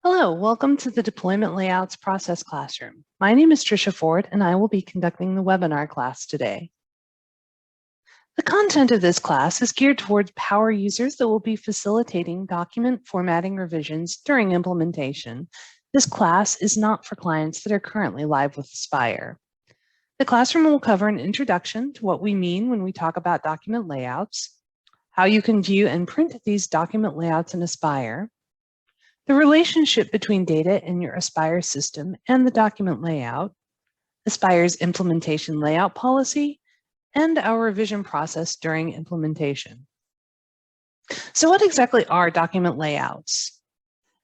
Hello, welcome to the Deployment Layouts Process Classroom. My name is Tricia Ford, and I will be conducting the webinar class today. The content of this class is geared towards power users that will be facilitating document formatting revisions during implementation. This class is not for clients that are currently live with Aspire. The classroom will cover an introduction to what we mean when we talk about document layouts, how you can view and print these document layouts in Aspire, the relationship between data in your Aspire system and the document layout, Aspire's implementation layout policy, and our revision process during implementation. So what exactly are document layouts?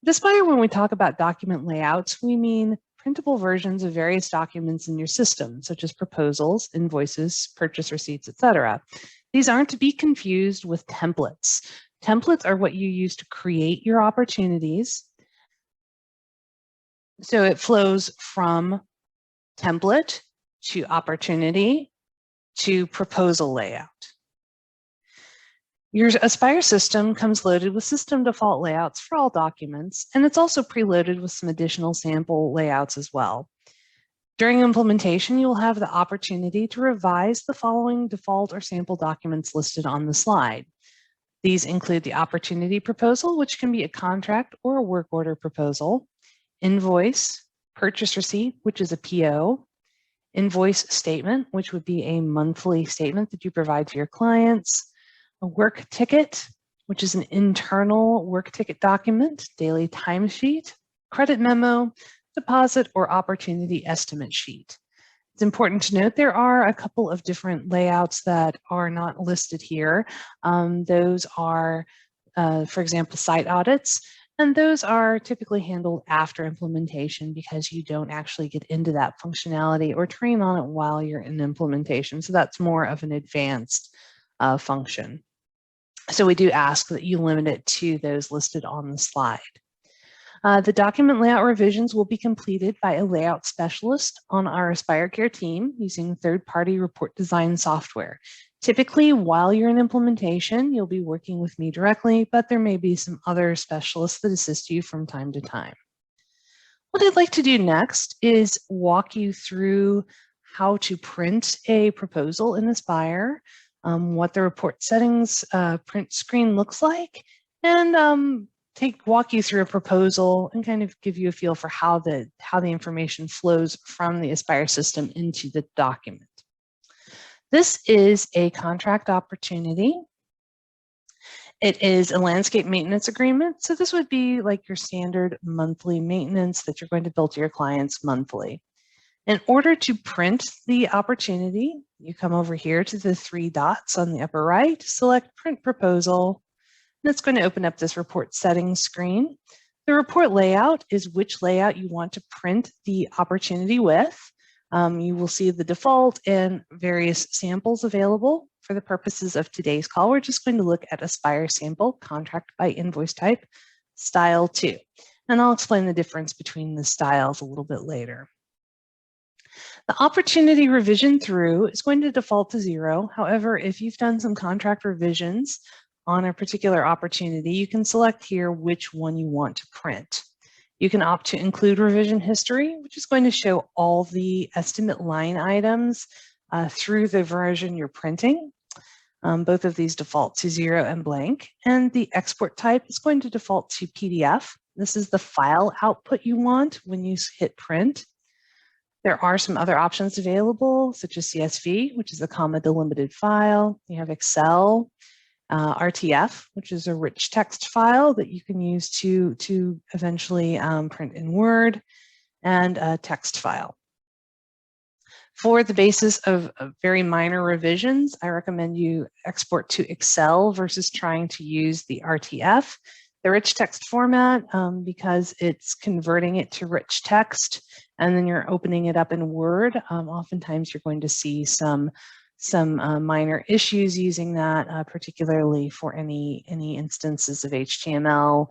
At Aspire, when we talk about document layouts, we mean printable versions of various documents in your system, such as proposals, invoices, purchase receipts, etc. These aren't to be confused with templates. Templates are what you use to create your opportunities. So it flows from template to opportunity to proposal layout. Your Aspire system comes loaded with system default layouts for all documents, and it's also preloaded with some additional sample layouts as well. During implementation, you'll have the opportunity to revise the following default or sample documents listed on the slide. These include the opportunity proposal, which can be a contract or a work order proposal, invoice, purchase receipt, which is a PO, invoice statement, which would be a monthly statement that you provide to your clients, a work ticket, which is an internal work ticket document, daily timesheet, credit memo, deposit, or opportunity estimate sheet. It's important to note there are a couple of different layouts that are not listed here. Those are, for example, site audits, and those are typically handled after implementation because you don't actually get into that functionality or train on it while you're in implementation. So that's more of an advanced function. So we do ask that you limit it to those listed on the slide. The document layout revisions will be completed by a layout specialist on our AspireCare team using third-party report design software. Typically, while you're in implementation, you'll be working with me directly, but there may be some other specialists that assist you from time to time. What I'd like to do next is walk you through how to print a proposal in Aspire, what the report settings print screen looks like, and walk you through a proposal and kind of give you a feel for how the information flows from the Aspire system into the document. This is a contract opportunity. It is a landscape maintenance agreement. So this would be like your standard monthly maintenance that you're going to bill to your clients monthly. In order to print the opportunity, you come over here to the three dots on the upper right, select Print Proposal, and it's going to open up this report settings screen. The report layout is which layout you want to print the opportunity with. You will see the default and various samples available. For the purposes of today's call, we're just going to look at Aspire sample, contract by invoice type, style 2. And I'll explain the difference between the styles a little bit later. The opportunity revision through is going to default to 0. However, if you've done some contract revisions on a particular opportunity, you can select here which one you want to print. You can opt to include revision history, which is going to show all the estimate line items through the version you're printing. Both of these default to 0 and blank, and the export type is going to default to PDF. This is the file output you want when you hit print. There are some other options available, such as CSV, which is a comma delimited file. You have Excel, RTF, which is a rich text file that you can use to eventually print in Word, and a text file. For the basis of very minor revisions, I recommend you export to Excel versus trying to use the RTF, the rich text format, because it's converting it to rich text, and then you're opening it up in Word. Oftentimes you're going to see some minor issues using that, particularly for any instances of HTML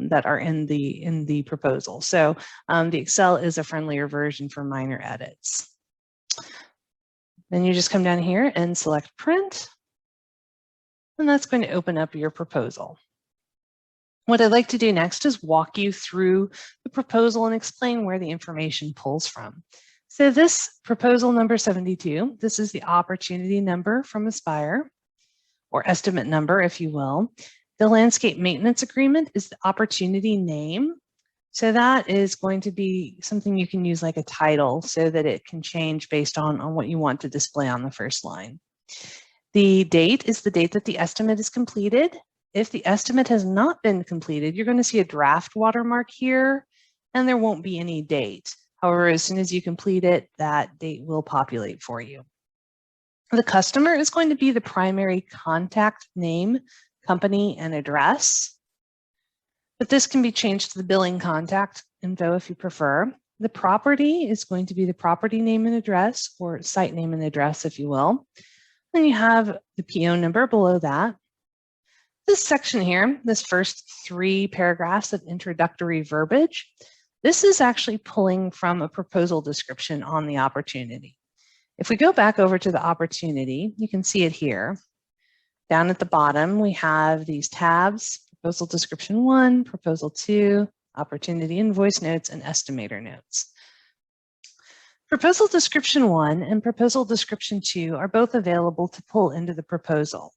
that are in the proposal. So the Excel is a friendlier version for minor edits. Then you just come down here and select print, and that's going to open up your proposal. What I'd like to do next is walk you through the proposal and explain where the information pulls from. So this proposal number 72, this is the opportunity number from Aspire, or estimate number, if you will. The landscape maintenance agreement is the opportunity name. So that is going to be something you can use like a title so that it can change based on what you want to display on the first line. The date is the date that the estimate is completed. If the estimate has not been completed, you're going to see a draft watermark here, and there won't be any date. However, as soon as you complete it, that date will populate for you. The customer is going to be the primary contact name, company, and address. But this can be changed to the billing contact info if you prefer. The property is going to be the property name and address, or site name and address, if you will. Then you have the PO number below that. This section here, this first 3 paragraphs of introductory verbiage, this is actually pulling from a proposal description on the opportunity. If we go back over to the opportunity, you can see it here. Down at the bottom, we have these tabs: Proposal Description 1, Proposal 2, Opportunity Invoice Notes, and Estimator Notes. Proposal Description 1 and Proposal Description 2 are both available to pull into the proposal.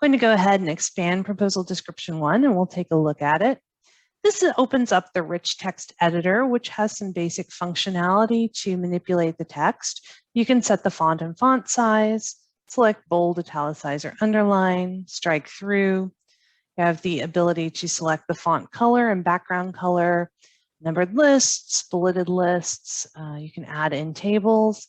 I'm going to go ahead and expand Proposal Description 1, and we'll take a look at it. This opens up the rich text editor, which has some basic functionality to manipulate the text. You can set the font and font size, select bold, italicize, or underline, strike through. You have the ability to select the font color and background color, numbered lists, bulleted lists. You can add in tables,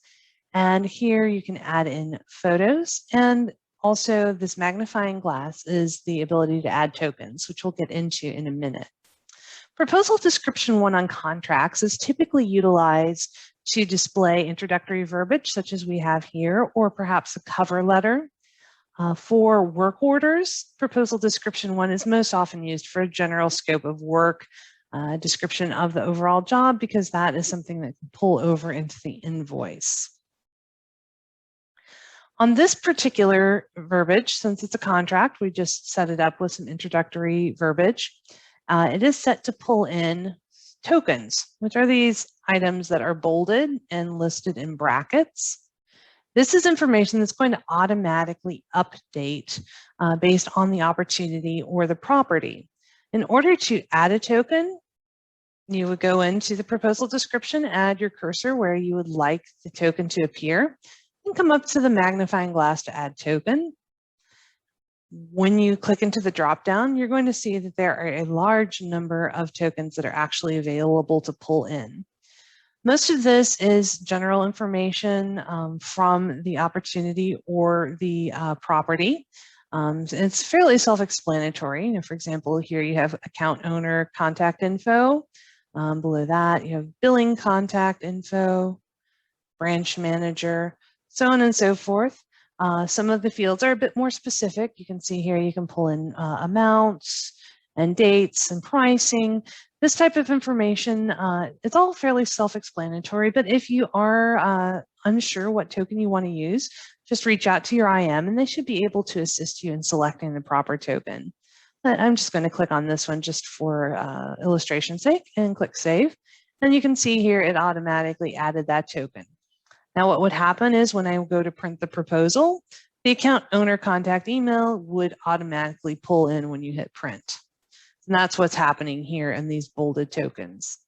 and here you can add in photos. And also this magnifying glass is the ability to add tokens, which we'll get into in a minute. Proposal Description 1 on contracts is typically utilized to display introductory verbiage, such as we have here, or perhaps a cover letter. For work orders, Proposal Description 1 is most often used for a general scope of work, description of the overall job, because that is something that can pull over into the invoice. On this particular verbiage, since it's a contract, we just set it up with some introductory verbiage. It is set to pull in tokens, which are these items that are bolded and listed in brackets. This is information that's going to automatically update based on the opportunity or the property. In order to add a token, you would go into the proposal description, add your cursor where you would like the token to appear, and come up to the magnifying glass to add token. When you click into the dropdown, you're going to see that there are a large number of tokens that are actually available to pull in. Most of this is general information from the opportunity or the property. It's fairly self-explanatory. For example, here you have account owner contact info. Below that, you have billing contact info, branch manager, so on and so forth. Some of the fields are a bit more specific. You can see here you can pull in amounts and dates and pricing. This type of information, it's all fairly self-explanatory, but if you are unsure what token you want to use, just reach out to your IM and they should be able to assist you in selecting the proper token. I'm just going to click on this one just for illustration's sake and click Save. And you can see here it automatically added that token. Now what would happen is when I go to print the proposal, the account owner contact email would automatically pull in when you hit print. And that's what's happening here in these bolded tokens.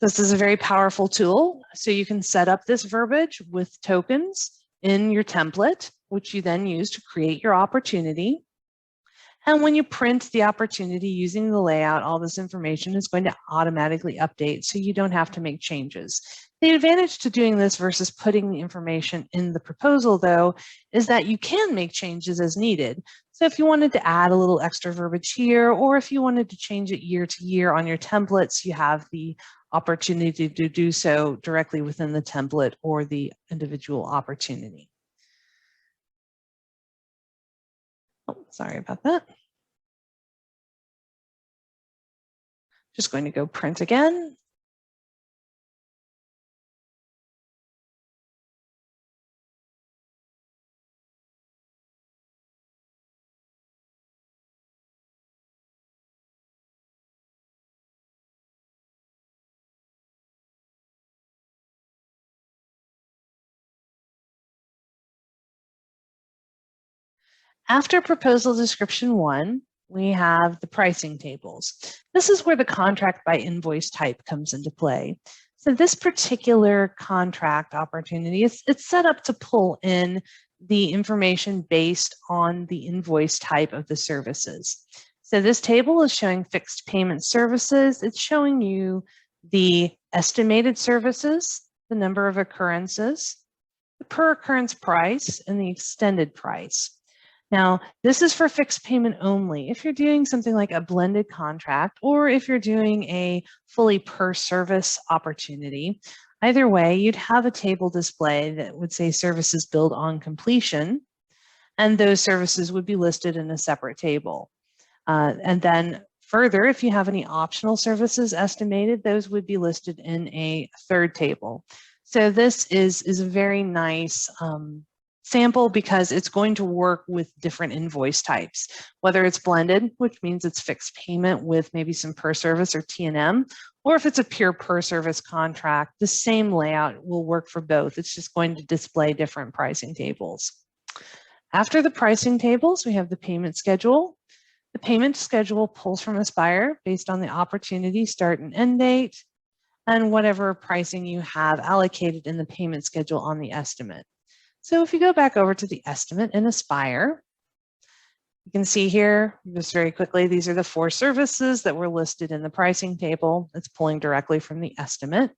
This is a very powerful tool. So you can set up this verbiage with tokens in your template, which you then use to create your opportunity. And when you print the opportunity using the layout, all this information is going to automatically update so you don't have to make changes. The advantage to doing this versus putting the information in the proposal, though, is that you can make changes as needed. So if you wanted to add a little extra verbiage here, or if you wanted to change it year to year on your templates, you have the opportunity to do so directly within the template or the individual opportunity. Oh, sorry about that. Just going to go print again. After proposal description 1, we have the pricing tables. This is where the contract by invoice type comes into play. So this particular contract opportunity, it's set up to pull in the information based on the invoice type of the services. So this table is showing fixed payment services. It's showing you the estimated services, the number of occurrences, the per occurrence price, and the extended price. Now, this is for fixed payment only. If you're doing something like a blended contract, or if you're doing a fully per service opportunity, either way, you'd have a table display that would say services billed on completion, and those services would be listed in a separate table. And then further, if you have any optional services estimated, those would be listed in a third table. So this is a very nice sample because it's going to work with different invoice types, whether it's blended, which means it's fixed payment with maybe some per service or T&M, or if it's a pure per service contract, the same layout will work for both. It's just going to display different pricing tables. After the pricing tables, we have the payment schedule. The payment schedule pulls from Aspire based on the opportunity start and end date and whatever pricing you have allocated in the payment schedule on the estimate. So if you go back over to the estimate in Aspire, you can see here, just very quickly, these are the 4 services that were listed in the pricing table. It's pulling directly from the estimate.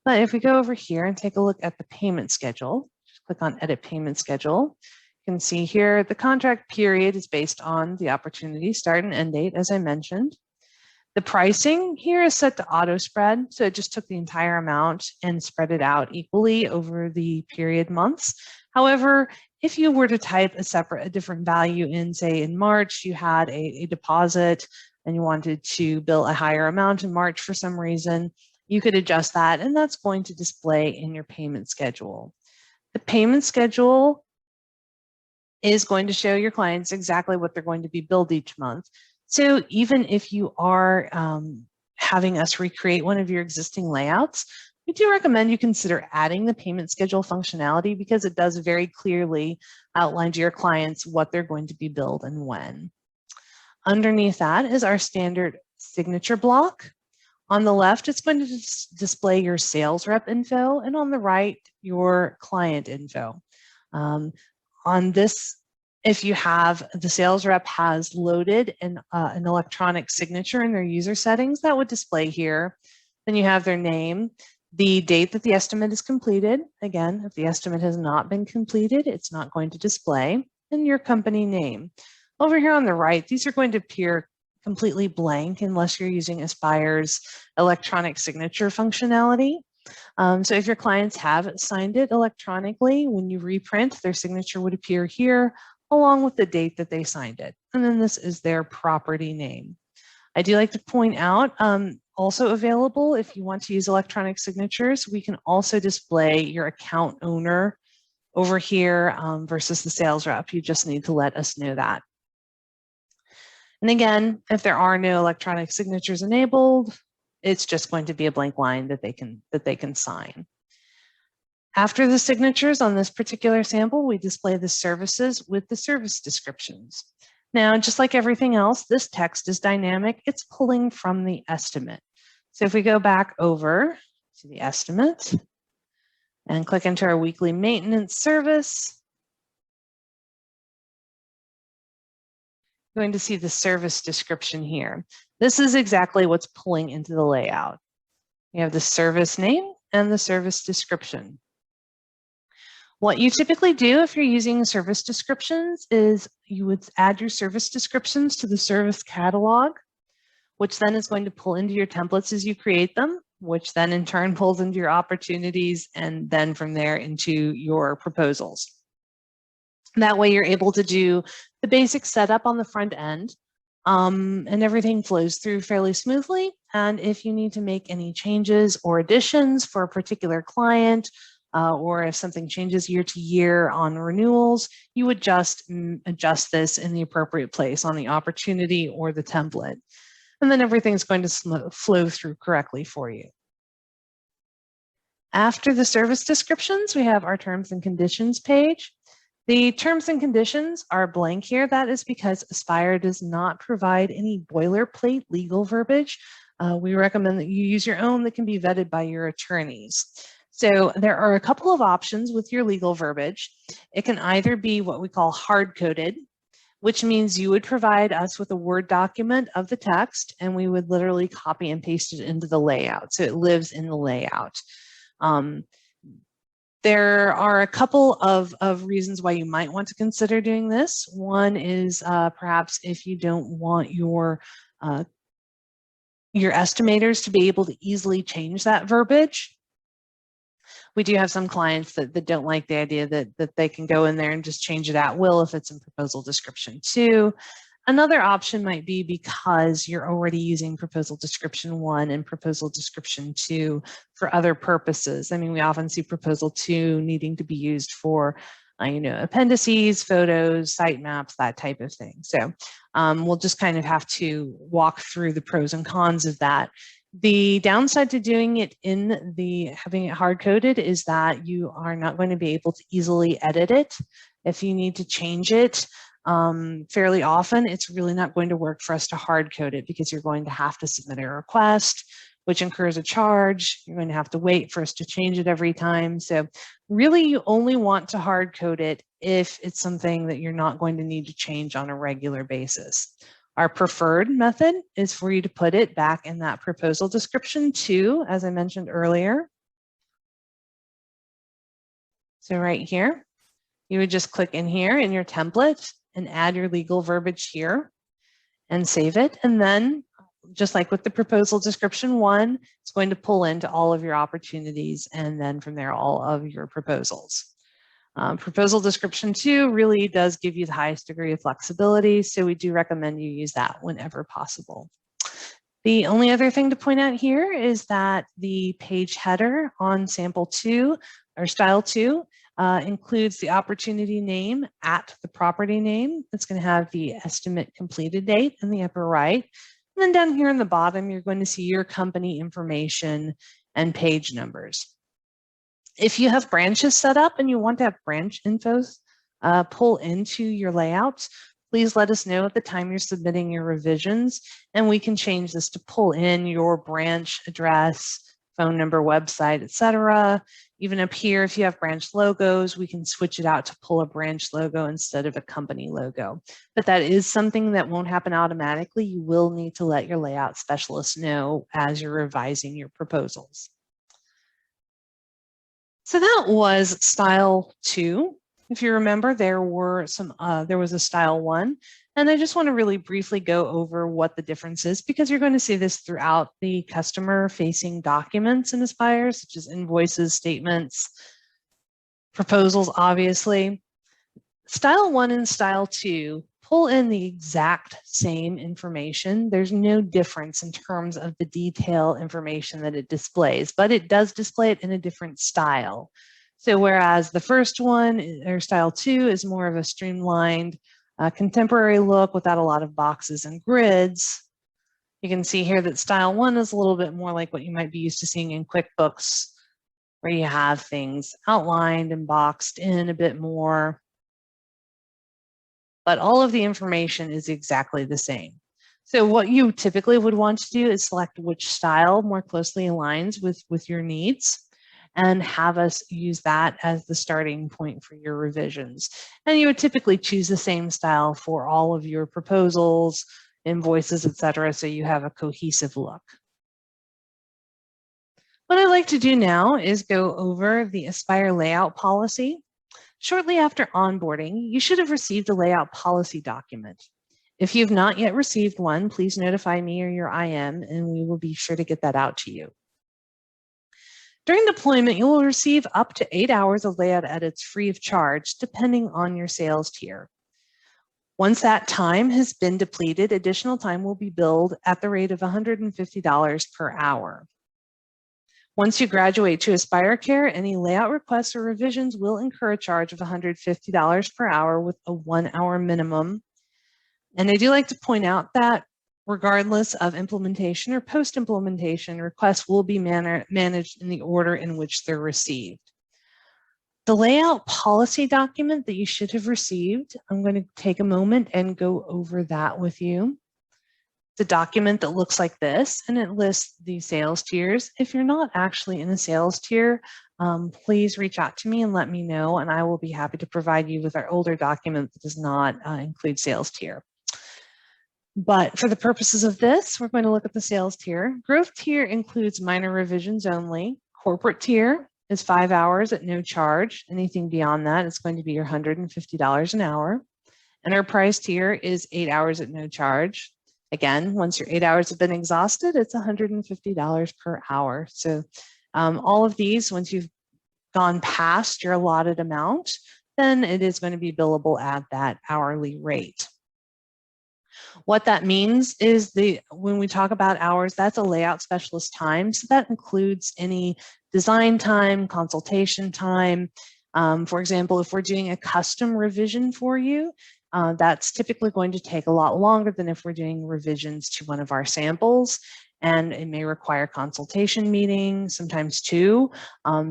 But if we go over here and take a look at the payment schedule, just click on Edit Payment Schedule, you can see here the contract period is based on the opportunity start and end date, as I mentioned. The pricing here is set to auto spread, so it just took the entire amount and spread it out equally over the period months. However, if you were to type a different value in, say in March, you had a deposit and you wanted to bill a higher amount in March for some reason, you could adjust that, and that's going to display in your payment schedule. The payment schedule is going to show your clients exactly what they're going to be billed each month. So even if you are having us recreate one of your existing layouts, we do recommend you consider adding the payment schedule functionality because it does very clearly outline to your clients what they're going to be billed and when. Underneath that is our standard signature block. On the left, it's going to display your sales rep info, and on the right, your client info. On this, if you have the sales rep has loaded an electronic signature in their user settings, that would display here. Then you have their name, the date that the estimate is completed. Again, if the estimate has not been completed, it's not going to display, and your company name. Over here on the right, these are going to appear completely blank unless you're using Aspire's electronic signature functionality. So if your clients have signed it electronically, when you reprint, their signature would appear here along with the date that they signed it. And then this is their property name. I do like to point out, also available if you want to use electronic signatures, we can also display your account owner over here versus the sales rep. You just need to let us know that. And again, if there are no electronic signatures enabled, it's just going to be a blank line that they can sign. After the signatures on this particular sample, we display the services with the service descriptions. Now, just like everything else, this text is dynamic. It's pulling from the estimate. So if we go back over to the estimate and click into our weekly maintenance service, you're going to see the service description here. This is exactly what's pulling into the layout. You have the service name and the service description. What you typically do if you're using service descriptions is you would add your service descriptions to the service catalog, which then is going to pull into your templates as you create them, which then in turn pulls into your opportunities and then from there into your proposals. That way you're able to do the basic setup on the front end and everything flows through fairly smoothly. And if you need to make any changes or additions for a particular client, or if something changes year to year on renewals, you would just adjust this in the appropriate place on the opportunity or the template. And then everything's going to flow through correctly for you. After the service descriptions, we have our terms and conditions page. The terms and conditions are blank here. That is because Aspire does not provide any boilerplate legal verbiage. We recommend that you use your own that can be vetted by your attorneys. So there are a couple of options with your legal verbiage. It can either be what we call hard-coded, which means you would provide us with a Word document of the text, and we would literally copy and paste it into the layout. So it lives in the layout. There are a couple of reasons why you might want to consider doing this. One is perhaps if you don't want your estimators to be able to easily change that verbiage. We do have some clients that don't like the idea that they can go in there and just change it at will if it's in proposal description 2. Another option might be because you're already using proposal description 1 and proposal description 2 for other purposes. I mean, we often see proposal 2 needing to be used for, appendices, photos, site maps, that type of thing. So we'll just kind of have to walk through the pros and cons of that. The downside to doing it having it hard-coded is that you are not going to be able to easily edit it. If you need to change it fairly often, it's really not going to work for us to hard-code it because you're going to have to submit a request, which incurs a charge. You're going to have to wait for us to change it every time. So really, you only want to hard-code it if it's something that you're not going to need to change on a regular basis. Our preferred method is for you to put it back in that proposal description 2, as I mentioned earlier. So right here, you would just click in here in your template and add your legal verbiage here and save it. And then, just like with the proposal description 1, it's going to pull into all of your opportunities and then from there, all of your proposals. Proposal description 2 really does give you the highest degree of flexibility, so we do recommend you use that whenever possible. The only other thing to point out here is that the page header on sample 2 or style 2 includes the opportunity name at the property name. It's going to have the estimate completed date in the upper right. And then down here in the bottom, you're going to see your company information and page numbers. If you have branches set up and you want to have branch infos pull into your layouts, please let us know at the time you're submitting your revisions, and we can change this to pull in your branch address, phone number, website, etc. Even up here, if you have branch logos, we can switch it out to pull a branch logo instead of a company logo. But that is something that won't happen automatically. You will need to let your layout specialist know as you're revising your proposals. So that was style 2. If you remember, there was a style 1, and I just want to really briefly go over what the difference is, because you're going to see this throughout the customer-facing documents in Aspire, such as invoices, statements, proposals, obviously. Style 1 and style 2 pull in the exact same information. There's no difference in terms of the detail information that it displays, but it does display it in a different style. So whereas the first one, or style 2, is more of a streamlined, contemporary look without a lot of boxes and grids, you can see here that style 1 is a little bit more like what you might be used to seeing in QuickBooks, where you have things outlined and boxed in a bit more. But all of the information is exactly the same. So what you typically would want to do is select which style more closely aligns with your needs and have us use that as the starting point for your revisions. And you would typically choose the same style for all of your proposals, invoices, etc., so you have a cohesive look. What I'd like to do now is go over the Aspire layout policy. Shortly after onboarding, you should have received a layout policy document. If you've not yet received one, please notify me or your IM, and we will be sure to get that out to you. During deployment, you will receive up to 8 hours of layout edits free of charge, depending on your sales tier. Once that time has been depleted, additional time will be billed at the rate of $150 per hour. Once you graduate to AspireCare, any layout requests or revisions will incur a charge of $150 per hour with a 1-hour minimum. And I do like to point out that regardless of implementation or post-implementation, requests will be managed in the order in which they're received. The layout policy document that you should have received, I'm going to take a moment and go over that with you. The document that looks like this, and it lists the sales tiers. If you're not actually in a sales tier, please reach out to me and let me know, and I will be happy to provide you with our older document that does not include sales tier. But for the purposes of this, we're going to look at the sales tier. Growth tier includes minor revisions only. Corporate tier is 5 hours at no charge. Anything beyond that is going to be your $150 an hour. Enterprise tier is 8 hours at no charge. Again, once your 8 hours have been exhausted, it's $150 per hour. So all of these, once you've gone past your allotted amount, then it is going to be billable at that hourly rate. What that means is when we talk about hours, that's a layout specialist time. So that includes any design time, consultation time. For example, if we're doing a custom revision for you, that's typically going to take a lot longer than if we're doing revisions to one of our samples. And it may require consultation meetings, sometimes two.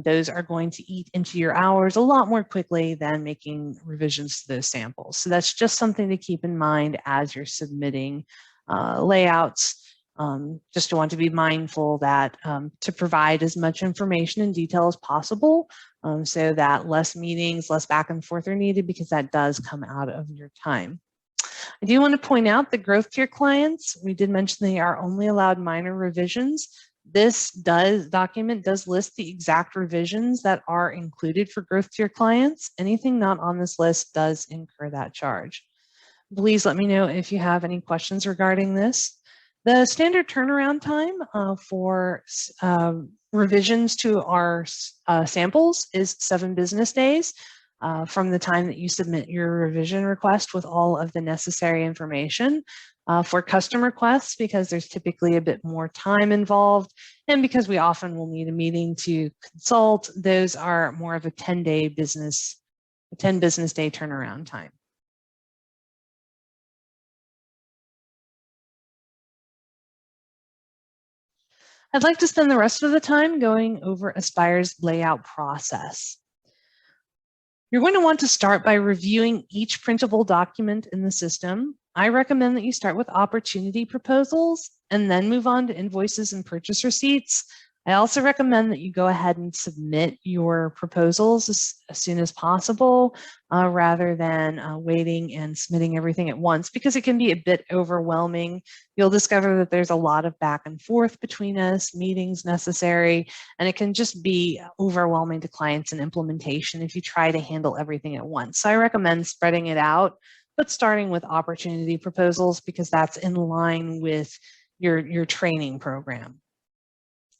Those are going to eat into your hours a lot more quickly than making revisions to those samples. So that's just something to keep in mind as you're submitting layouts. Just want to be mindful that to provide as much information and detail as possible so that less meetings, less back and forth are needed, because that does come out of your time. I do want to point out that growth tier clients, we did mention they are only allowed minor revisions. This document does list the exact revisions that are included for growth tier clients. Anything not on this list does incur that charge. Please let me know if you have any questions regarding this. The standard turnaround time for revisions to our samples is 7 business days. From the time that you submit your revision request with all of the necessary information. For custom requests, because there's typically a bit more time involved, and because we often will need a meeting to consult, those are more of a 10 business day turnaround time. I'd like to spend the rest of the time going over Aspire's layout process. You're going to want to start by reviewing each printable document in the system. I recommend that you start with opportunity proposals and then move on to invoices and purchase receipts. I also recommend that you go ahead and submit your proposals as soon as possible rather than waiting and submitting everything at once, because it can be a bit overwhelming. You'll discover that there's a lot of back and forth between us, meetings necessary, and it can just be overwhelming to clients in implementation if you try to handle everything at once. So I recommend spreading it out, but starting with opportunity proposals, because that's in line with your training program.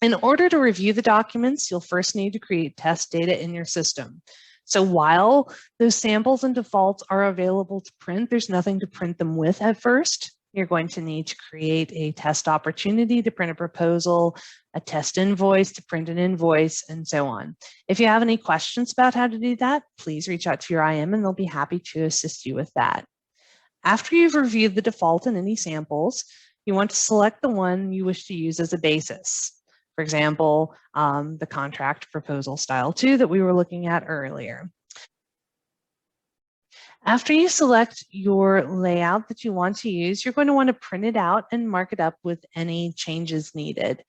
In order to review the documents, you'll first need to create test data in your system. So while those samples and defaults are available to print, there's nothing to print them with at first. You're going to need to create a test opportunity to print a proposal, a test invoice to print an invoice, and so on. If you have any questions about how to do that, please reach out to your IM and they'll be happy to assist you with that. After you've reviewed the default and any samples, you want to select the one you wish to use as a basis. For example, the contract proposal style 2 that we were looking at earlier. After you select your layout that you want to use, you're going to want to print it out and mark it up with any changes needed.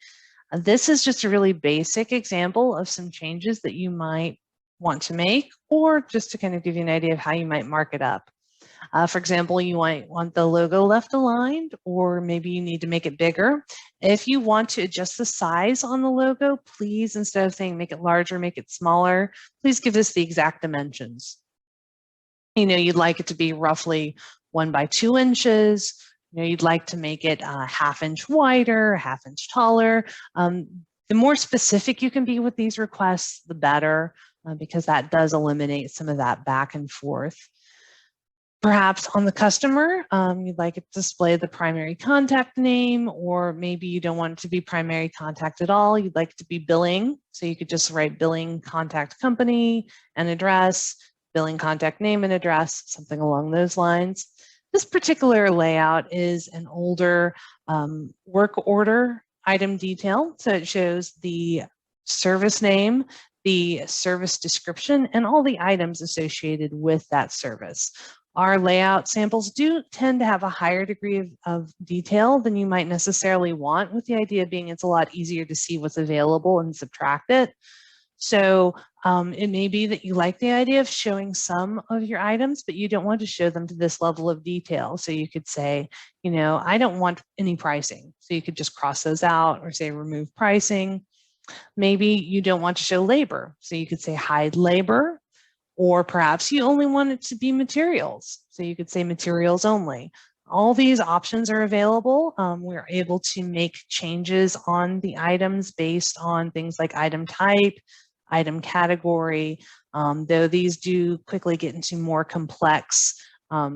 This is just a really basic example of some changes that you might want to make, or just to kind of give you an idea of how you might mark it up. For example, you might want the logo left aligned, or maybe you need to make it bigger. If you want to adjust the size on the logo, please, instead of saying make it larger, make it smaller, please give us the exact dimensions. You'd like it to be roughly 1 by 2 inches. You'd like to make it a ½ inch wider, ½ inch taller. The more specific you can be with these requests, the better, because that does eliminate some of that back and forth. Perhaps on the customer, you'd like it to display the primary contact name, or maybe you don't want it to be primary contact at all. You'd like it to be billing. So you could just write billing contact company and address, billing contact name and address, something along those lines. This particular layout is an older work order item detail. So it shows the service name, the service description, and all the items associated with that service. Our layout samples do tend to have a higher degree of detail than you might necessarily want, with the idea being it's a lot easier to see what's available and subtract it. So it may be that you like the idea of showing some of your items, but you don't want to show them to this level of detail. So you could say, you know, I don't want any pricing. So you could just cross those out or say remove pricing. Maybe you don't want to show labor. So you could say hide labor, or perhaps you only want it to be materials. So you could say materials only. All these options are available. We're able to make changes on the items based on things like item type, item category, though these do quickly get into more complex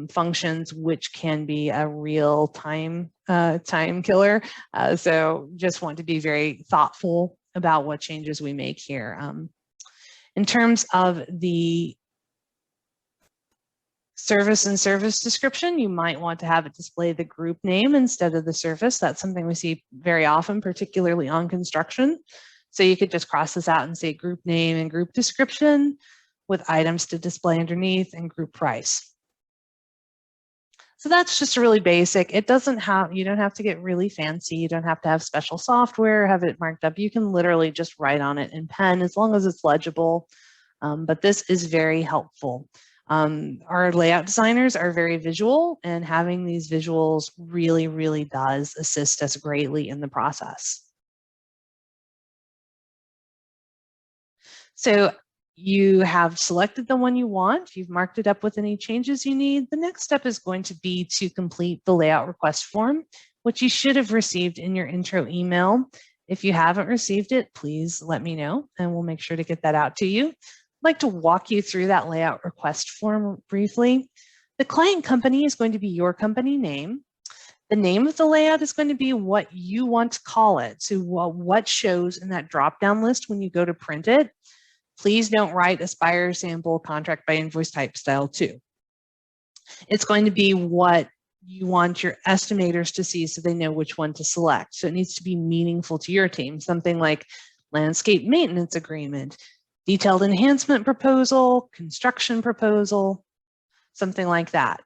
functions, which can be a real time killer. So just want to be very thoughtful about what changes we make here. In terms of the service and service description, you might want to have it display the group name instead of the service. That's something we see very often, particularly on construction. So you could just cross this out and say group name and group description with items to display underneath and group price. So that's just really basic. It doesn't have, you don't have to get really fancy. You don't have to have special software, have it marked up. You can literally just write on it in pen as long as it's legible. But this is very helpful. Our layout designers are very visual, and having these visuals really, really does assist us greatly in the process. So you have selected the one you want, you've marked it up with any changes you need. The next step is going to be to complete the layout request form, which you should have received in your intro email. If you haven't received it, please let me know and we'll make sure to get that out to you. I'd like to walk you through that layout request form briefly. The client company is going to be your company name. The name of the layout is going to be what you want to call it. So what shows in that drop-down list when you go to print it. Please don't write Aspire sample contract by invoice type style 2. It's going to be what you want your estimators to see so they know which one to select. So it needs to be meaningful to your team. Something like landscape maintenance agreement, detailed enhancement proposal, construction proposal, something like that.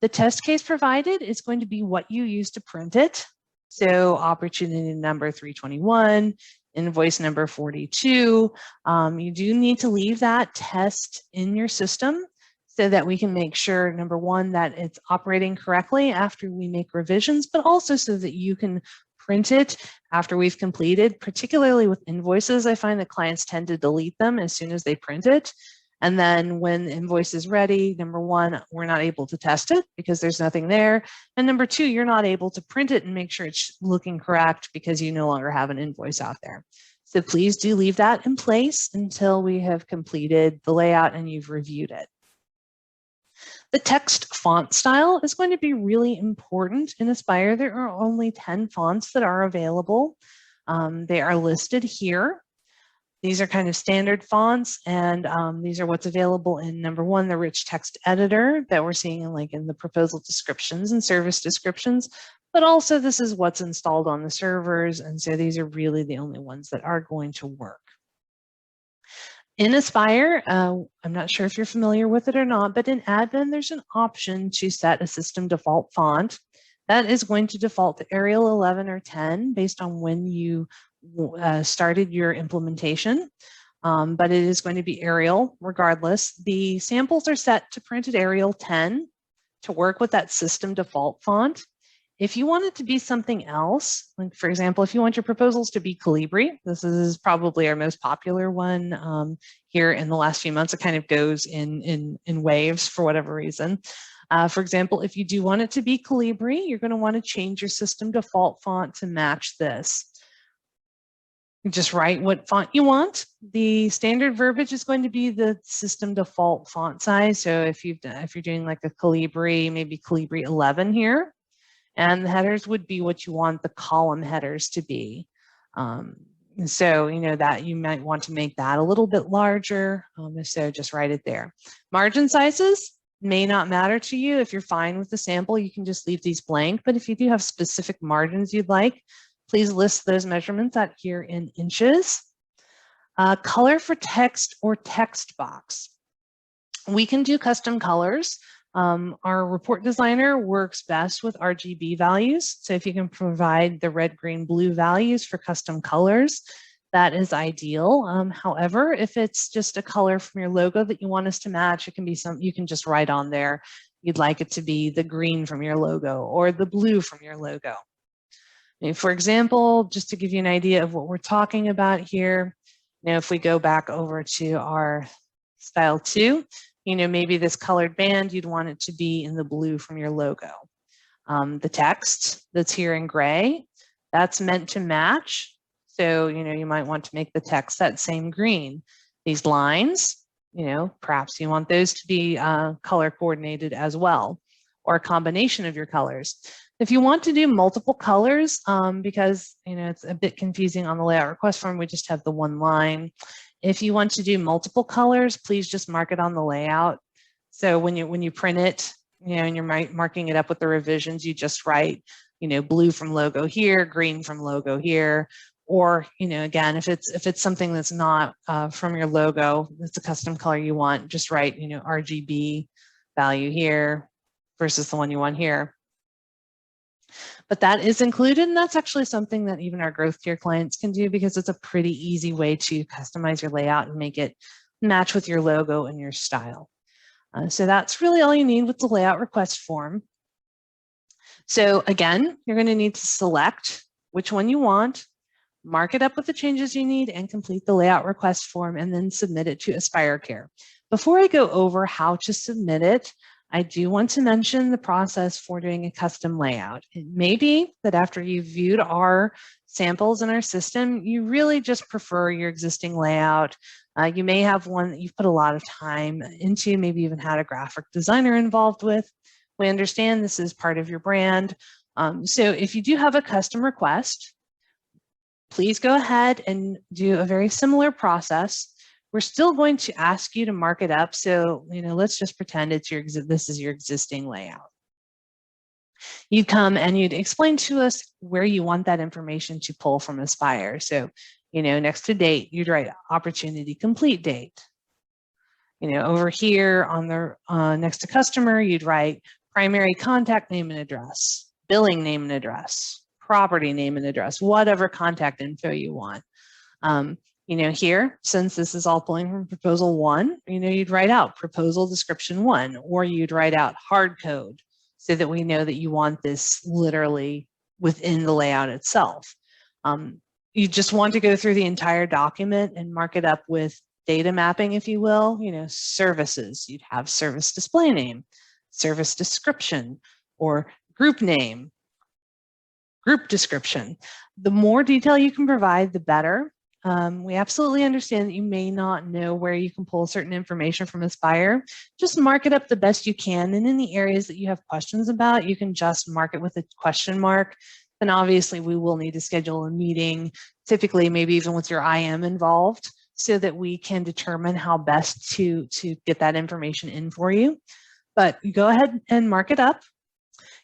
The test case provided is going to be what you use to print it. So opportunity number 321, invoice number 42. You do need to leave that test in your system so that we can make sure, number one, that it's operating correctly after we make revisions, but also so that you can print it after we've completed. Particularly with invoices, I find that clients tend to delete them as soon as they print it. And then when the invoice is ready, number one, we're not able to test it because there's nothing there. And number two, you're not able to print it and make sure it's looking correct because you no longer have an invoice out there. So please do leave that in place until we have completed the layout and you've reviewed it. The text font style is going to be really important in Aspire. There are only 10 fonts that are available. They are listed here. These are kind of standard fonts, and these are what's available in number one, the rich text editor that we're seeing in the proposal descriptions and service descriptions, but also this is what's installed on the servers, and so these are really the only ones that are going to work. In Aspire, I'm not sure if you're familiar with it or not, but in admin, there's an option to set a system default font. That is going to default to Arial 11 or 10 based on when you started your implementation, but it is going to be Arial regardless. The samples are set to print at Arial 10 to work with that system default font. If you want it to be something else, like for example, if you want your proposals to be Calibri, this is probably our most popular one here in the last few months. It kind of goes in waves for whatever reason. For example, if you do want it to be Calibri, you're going to want to change your system default font to match this. Just write what font you want. The standard verbiage is going to be the system default font size. So if you're doing like a Calibri, maybe Calibri 11 here, and the headers would be what you want the column headers to be. So you know that you might want to make that a little bit larger. So just write it there. Margin sizes may not matter to you. If you're fine with the sample, you can just leave these blank. But if you do have specific margins you'd like, please list those measurements out here in inches. Color for text or text box. We can do custom colors. Our report designer works best with RGB values. So if you can provide the red, green, blue values for custom colors, that is ideal. However, if it's just a color from your logo that you want us to match, it can be something you can just write on there. You'd like it to be the green from your logo or the blue from your logo. For example, just to give you an idea of what we're talking about here, if we go back over to our style 2, maybe this colored band, you'd want it to be in the blue from your logo. The text that's here in gray, that's meant to match. So, you might want to make the text that same green. These lines, perhaps you want those to be color coordinated as well, or a combination of your colors. If you want to do multiple colors, because it's a bit confusing on the layout request form, we just have the one line. If you want to do multiple colors, please just mark it on the layout. So when you print it, and you're marking it up with the revisions, you just write, blue from logo here, green from logo here. Or, again, if it's something that's not from your logo, it's a custom color you want, just write, RGB value here versus the one you want here. But that is included, and that's actually something that even our growth tier clients can do because it's a pretty easy way to customize your layout and make it match with your logo and your style. So that's really all you need with the layout request form. So again, you're going to need to select which one you want, mark it up with the changes you need, and complete the layout request form, and then submit it to AspireCare. Before I go over how to submit it, I do want to mention the process for doing a custom layout. It may be that after you've viewed our samples in our system, you really just prefer your existing layout. You may have one that you've put a lot of time into, maybe even had a graphic designer involved with. We understand this is part of your brand. So if you do have a custom request, please go ahead and do a very similar process. We're still going to ask you to mark it up. So, let's just pretend this is your existing layout. You'd come and you'd explain to us where you want that information to pull from Aspire. So, next to date, you'd write opportunity complete date. Over here on the next to customer, you'd write primary contact name and address, billing name and address, property name and address, whatever contact info you want. Here, since this is all pulling from proposal 1, you'd write out proposal description 1, or you'd write out hard code so that we know that you want this literally within the layout itself. You just want to go through the entire document and mark it up with data mapping, if you will, services. You'd have service display name, service description, or group name, group description. The more detail you can provide, the better. We absolutely understand that you may not know where you can pull certain information from Aspire. Just mark it up the best you can. And in the areas that you have questions about, you can just mark it with a question mark. Then obviously we will need to schedule a meeting, typically maybe even with your IM involved, so that we can determine how best to get that information in for you. But you go ahead and mark it up.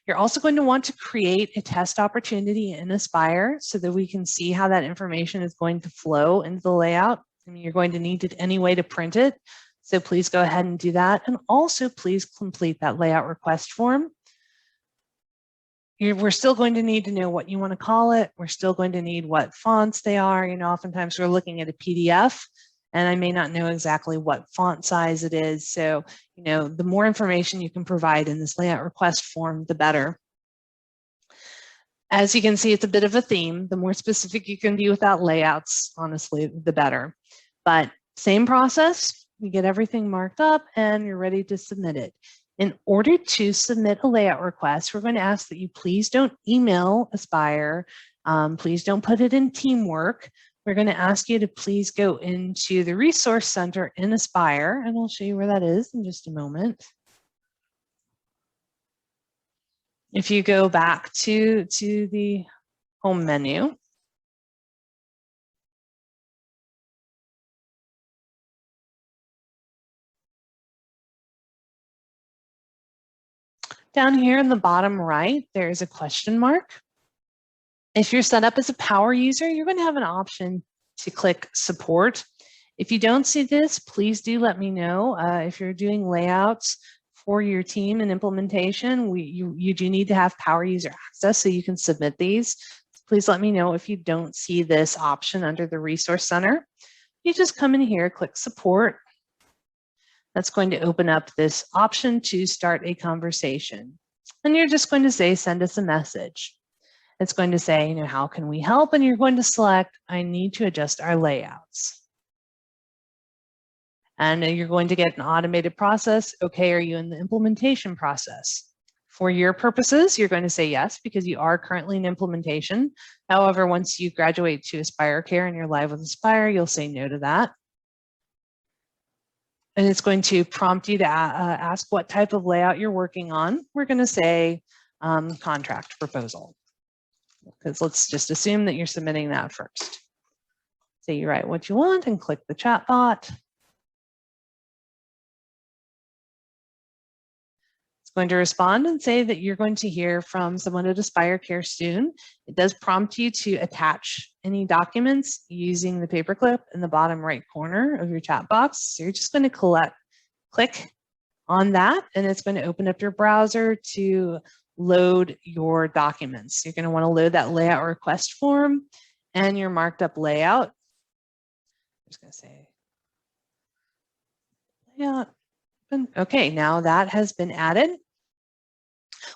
You're also going to want to create a test opportunity in Aspire so that we can see how that information is going to flow into the layout. You're going to need it anyway to print it. So please go ahead and do that. And also please complete that layout request form. We're still going to need to know what you want to call it. We're still going to need what fonts they are. Oftentimes we're looking at a PDF and I may not know exactly what font size it is. So, the more information you can provide in this layout request form, the better. As you can see, it's a bit of a theme. The more specific you can be without layouts, honestly, the better. But same process, you get everything marked up and you're ready to submit it. In order to submit a layout request, we're going to ask that you please don't email Aspire. Please don't put it in Teamwork. We're going to ask you to please go into the Resource Center in Aspire, and I'll show you where that is in just a moment. If you go back to the home menu, down here in the bottom right, there's a question mark. If you're set up as a power user, you're going to have an option to click support. If you don't see this, please do let me know. If you're doing layouts for your team and implementation, you do need to have power user access so you can submit these. Please let me know if you don't see this option under the Resource Center. You just come in here, click Support. That's going to open up this option to start a conversation. And you're just going to say, send us a message. It's going to say, how can we help? And you're going to select, I need to adjust our layouts. And you're going to get an automated process. Okay, are you in the implementation process? For your purposes, you're going to say yes, because you are currently in implementation. However, once you graduate to AspireCare and you're live with Aspire, you'll say no to that. And it's going to prompt you to ask what type of layout you're working on. We're going to say contract proposal, because let's just assume that you're submitting that first. So you write what you want and click the chat bot. It's going to respond and say that you're going to hear from someone at AspireCare soon. It does prompt you to attach any documents using the paperclip in the bottom right corner of your chat box. So you're just going to click on that, and it's going to open up your browser to load your documents. You're going to want to load that layout request form and your marked up layout. I'm just going to say layout. Okay, now that has been added.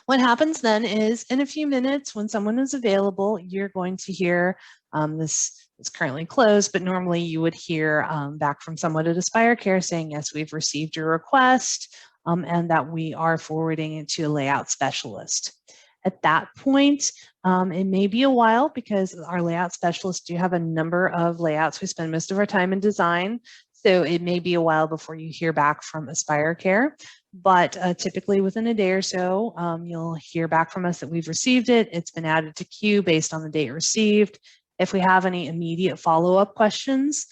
What happens then is in a few minutes when someone is available, you're going to hear, this is currently closed, but normally you would hear back from someone at AspireCare saying, yes, we've received your request and that we are forwarding it to a layout specialist. At that point, it may be a while because our layout specialists do have a number of layouts. We spend most of our time in design. So it may be a while before you hear back from AspireCare, but typically within a day or so, you'll hear back from us that we've received it. It's been added to queue based on the date received. If we have any immediate follow-up questions,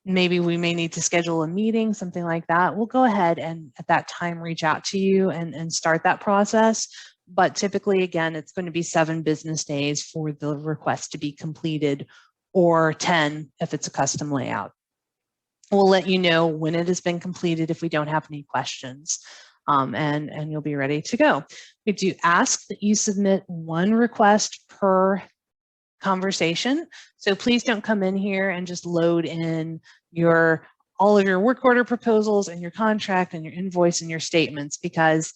maybe we may need to schedule a meeting, something like that. We'll go ahead and at that time reach out to you and start that process. But typically, again, it's going to be 7 business days for the request to be completed, or 10 if it's a custom layout. We'll let you know when it has been completed if we don't have any questions, and you'll be ready to go. We do ask that you submit 1 request per conversation. So please don't come in here and just load in all of your work order proposals and your contract and your invoice and your statements, because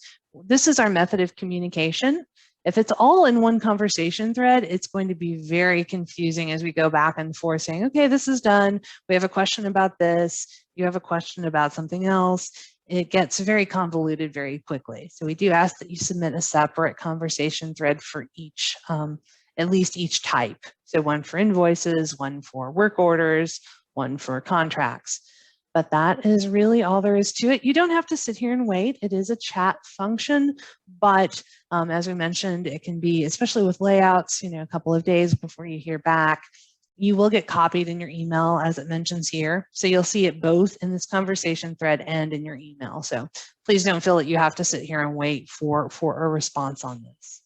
this is our method of communication. If it's all in one conversation thread, it's going to be very confusing as we go back and forth saying, okay, this is done. We have a question about this. You have a question about something else. It gets very convoluted very quickly. So we do ask that you submit a separate conversation thread for each, at least each type. So 1 for invoices, 1 for work orders, 1 for contracts. But that is really all there is to it. You don't have to sit here and wait. It is a chat function, but as we mentioned, it can be, especially with layouts, a couple of days before you hear back. You will get copied in your email as it mentions here. So you'll see it both in this conversation thread and in your email. So please don't feel that you have to sit here and wait for a response on this.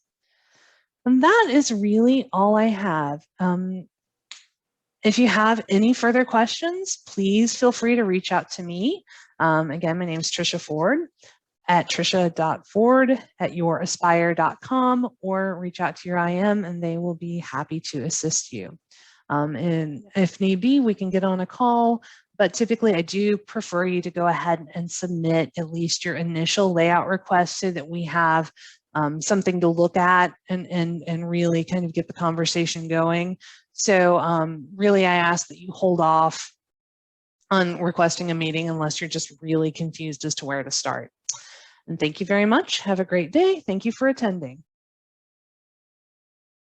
And that is really all I have. If you have any further questions, please feel free to reach out to me. Again, my name is Trisha Ford at trisha.ford@youraspire.com, or reach out to your IM and they will be happy to assist you. And if need be, we can get on a call, but typically I do prefer you to go ahead and submit at least your initial layout request so that we have something to look at and really kind of get the conversation going. So really, I ask that you hold off on requesting a meeting unless you're just really confused as to where to start. And thank you very much. Have a great day. Thank you for attending.